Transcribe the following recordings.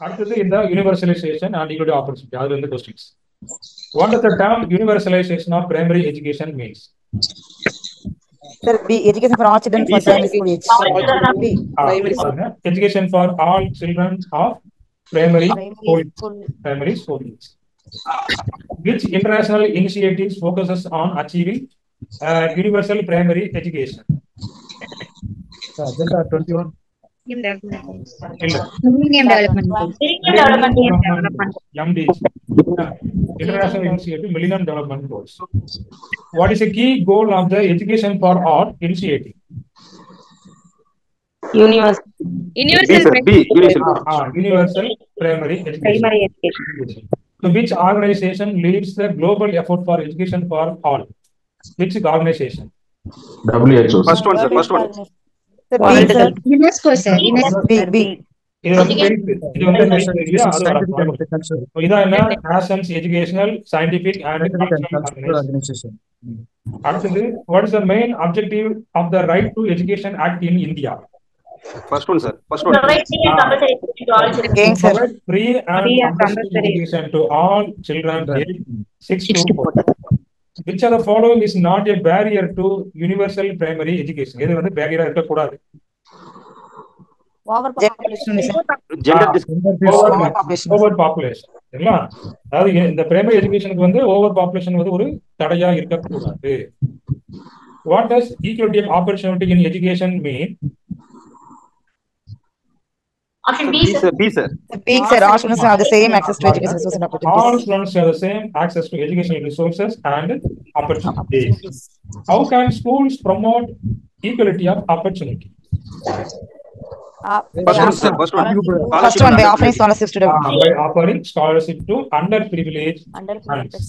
அடுத்தது இந்த universalization and equity opportunity. அதுல இருந்து questions. What does the term universalization of primary education means? Sir, B. Education for all children for primary school age. B. Education for all children of primary school age. Which international initiatives focuses on achieving universal primary education? Agenda 21. Millennium Development MDG. International Initiative Millennium Development Goals. What is a key goal of the Education for All initiative? Universal primary education. So which organization leads the global effort for education for all? Which organization? WHO. First one, sir. First one. Sir, B, sir. UNESCO, sir. B. இது national educational scientific and cultural organization. அடுத்தது what is the main objective of the Right to Education Act in India? First one, sir. First one. Provide free and compulsory education to all children aged 6 to 14. Which of the following is not a barrier to universal primary education? இது வந்து barrier இருக்க கூடாது. Overpopulation. அதாவது இந்த primary எஜுகேஷனுக்கு வந்து over population வந்து ஒரு தடையா இருக்கக்கூடாது. What does equality of opportunity in education mean? Option B, sir. B, sir. B, sir. All students have the same access to education resources and opportunities. All students have the same access to educational resources and opportunities. How can schools promote equality of opportunity? First one, sir. First one. First one, by offering scholarships to by offering scholarship to underprivileged students.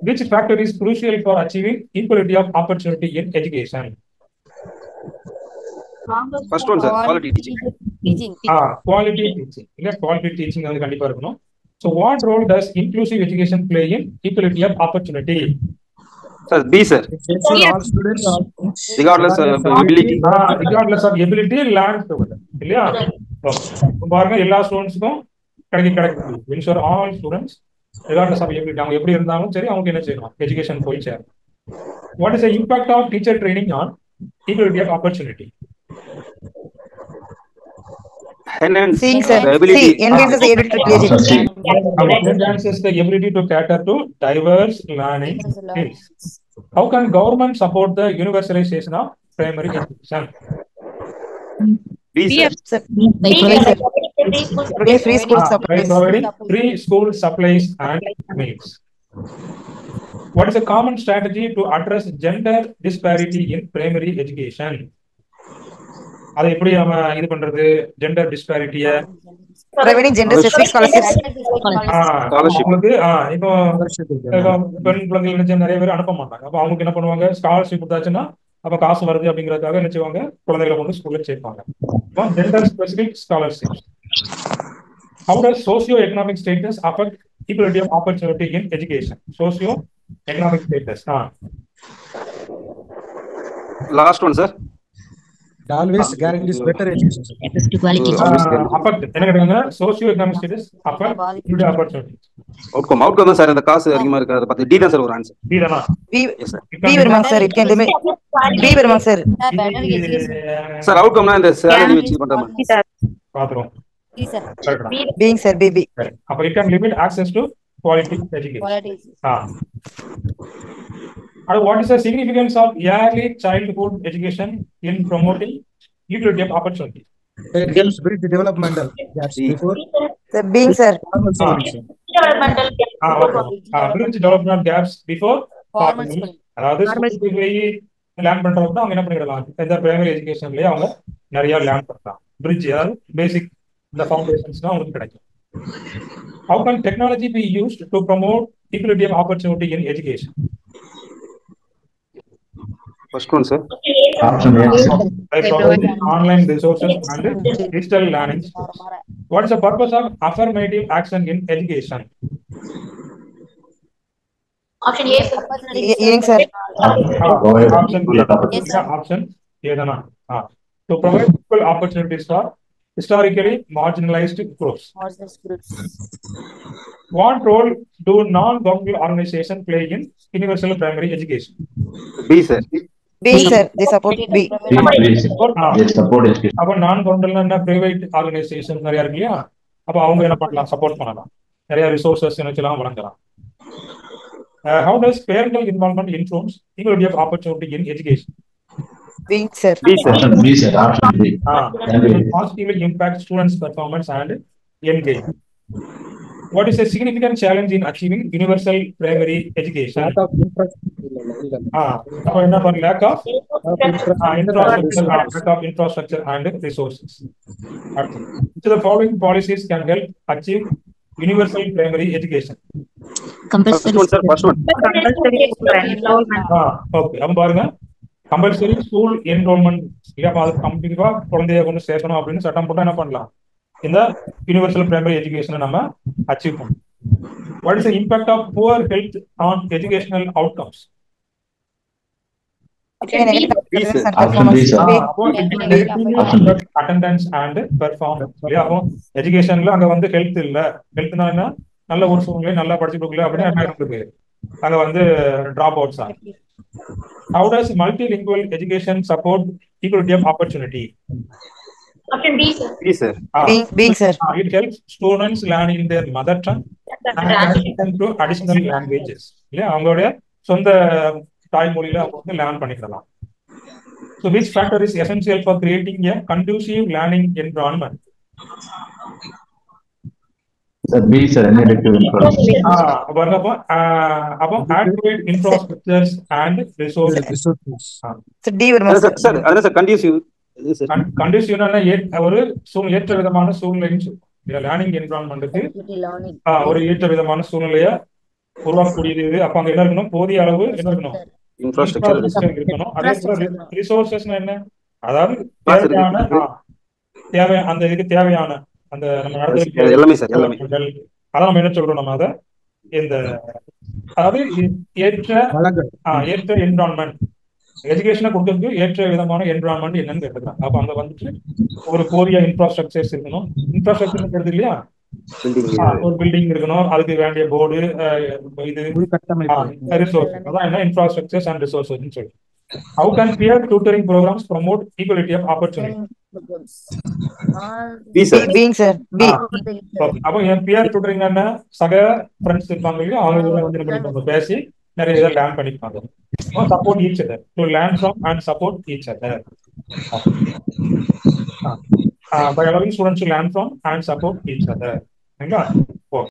Which factor is crucial for achieving equality of opportunity in education? First one, sir. Quality teaching. Quality teaching. Quality teaching வந்து கண்டிப்பா இருக்கணும். So what role does inclusive education play in equality of opportunity? Sir, B, sir. All students are regardless of ability. Regardless of ability, learn together. இல்லையா? பாருங்க எல்லா ஸ்டூடண்ட்ஸ்க்கும் கிடைக்கும். Ensure all students regardless of ability அவங்க எப்படி இருந்தாலும் சரி அவங்க என்ன செய்யணும்? எஜுகேஷன் போய் சேரணும். What is the impact of teacher training on equality of opportunity? Enhances the ability to cater to diverse learning skills. How can government support the universalization of primary education? Free school supplies and meals. What is a common strategy to address gender disparity in primary education? அதை எப்படி நம்ம இது பண்றது gender டிஸ்பாரிட்டிய providing gender specific scholarships இப்போ பெண் குழந்தைகள் நினைச்ச நிறைய பேர் அனுப்ப மாட்டாங்க அப்ப அவங்க என்ன பண்ணுவாங்க ஸ்காலர்ஷிப் கொடுத்தாச்சுன்னா அப்ப காசு வருது அப்படிங்கறதுக்காக என்ன செய்வாங்க குழந்தைகளை கொண்டு ஸ்கூல்ல சேர்ப்பாங்க gender specific scholarship how does socio economic status affect equality of opportunity in education socio economic status last one sir always guarantees better education. என்ன கேக்குறாங்க socio economic status affect equality opportunity. outcome தான் sir அந்த காசு அதிகமா இருக்கு அத பத்தி D தான் சார் ஒரு ஆன்சர் டி தானா B வருமாங்க sir it can limit B வருமாங்க சார் சார் outcomeனா இந்த salary வச்சு பண்ற மாதிரி பாத்துறோம் B sir being sir B அப்ப it can limit access to quality education. And what is the significance of early childhood education in promoting equality of opportunity? It helps bridge the developmental gaps before the being sir bridge developmental gaps before formal schooling. அதாவது ஸ்கூலுக்கு போய் learn பண்றவங்க அவங்க என்ன பண்ணிடலாம் இந்த primary எஜுகேஷன்லயே அவங்க நிறைய லேர்ன் பண்ணலாம் bridge அதாவது பேசிக் இந்த ஃபவுண்டேஷன்ஸ் தான் உங்களுக்கு கிடைக்கும். How can technology be used to promote equality of opportunity in education? First one, sir. Option A. By providing online resources and digital learning. What is the purpose of affirmative action in education? Option A. sir Option A. To provide equal opportunities for historically marginalized groups. Marginalized groups. What role do non-governmental organizations play in universal primary education? B, sir. B, sir. They support B. B, sir. They support education. அப்ப நான் governmental என்ன private organisation நிறைய இருக்கு இல்லையா, அப்ப அவங்க என்ன பண்ணலாம், சப்போர்ட் பண்ணலாம், நிறைய ரிசோர்சஸ் வச்சுலாம் வழங்கலாம். How does parental involvement influence equality of opportunity in education? B, sir. B, sir. Option B, sir. Option B. It positively impact students' performance and engagement. What is a significant challenge in achieving universal primary education? Lack of infrastructure. அப்ப என்ன பண்ண lack of infrastructure and resources. So the following policies can help achieve universal primary education. First one, sir. First one. Okay, அப்ப பாருங்க, compulsory school enrolment இல்லையா, அது கண்டிப்பா குழந்தைய கொண்டு சேர்க்கணும் அப்படின்னு சட்டம் போட்டா என்ன பண்ணலாம், இந்த யூனிவர்சல் பிரைமரி எஜுகேஷனை நம்ம அச்சீவ் பண்ணணும். What is the impact of poor health on educational outcomes? Option B, sir. Attendance and performance இல்லையா. அப்போ எஜுகேஷன்ல அங்க வந்து ஹெல்த் இல்ல, ஹெல்த்னா என்ன, நல்ல ஒரு சூழ்நிலை நல்லா படிச்சு கொடுக்கல அப்படின்னு என்ன இருக்குது, அங்க வந்து டிராப் அவுட்ஸ் ஆகும். How does multilingual education support equality of opportunity? Option B, sir. B, sir. B, sir. It helps students learn in their mother tongue and to additional languages. இல்லையா, அவங்களுடைய சொந்த தாய்மொழியில அவங்க வந்து லேர்ன் பண்ணிக்கலாம். So which factor is essential for creating a conducive learning environment? Sir, B, sir. Negative influence. அப்போ adequate infrastructures and resources. So D வருமா Sir, sir. Sir, conducive. கண்டிஷனா ஒரு ஏற்ற விதமான சூழ்நிலைன்னு சொல்லுவோம். லேர்னிங் என்விரான்மெண்ட்டுக்கு ஒரு ஏற்ற விதமான சூழ்நிலைய உருவாக்கக்கூடியது. அப்ப அங்க என்ன இருக்கணும், போதிய அளவு என்ன இருக்கணும், Infrastructure. இருக்கணும். அதே போல ரிசோர்சஸ்னா என்ன, அதாவது தேவையான அந்த இதுக்கு தேவையான அந்த நம்ம நடத்துறது எல்லாமே சார், எல்லாமே. அதான் நம்ம என்ன சொல்றோம், நம்ம அதை இந்த அதாவது ஏற்ற என்விரான்மெண்ட், எஜுகேஷனை கொடுக்கறதுக்கு ஏற்ற விதமான என்விரான்மெண்ட் என்னன்னு கேட்டுக்கிறாங்க. அப்ப அங்க வந்துட்டு ஒரு போதிய இன்ஃப்ராஸ்ட்ரக்சர்ஸ் இருக்கணும். இன்ஃப்ராஸ்ட்ரக்சர் இல்லையா, ஒரு பில்டிங் இருக்கணும், அதுக்கு வேண்டிய போர்டு, இது ரிசோர்ஸ், அதான் என்ன இன்ஃப்ராஸ்ட்ரக்சர்ஸ் அண்ட் ரிசோர்சஸ் சொல்லி. How can peer tutoring programs promote equality of opportunity? B, sir. B, sir. B. அப்போ என் பியர் tutoring என்ன, சக ஃப்ரெண்ட்ஸ் இருப்பாங்க இல்லையா, அவங்க வந்து என்ன பண்ணிப்பாங்க, பேசி நிறைய இதை லேர்ன் பண்ணிப்பாங்க. Support each other, to learn from and support each other. By allowing students to learn from and support each other.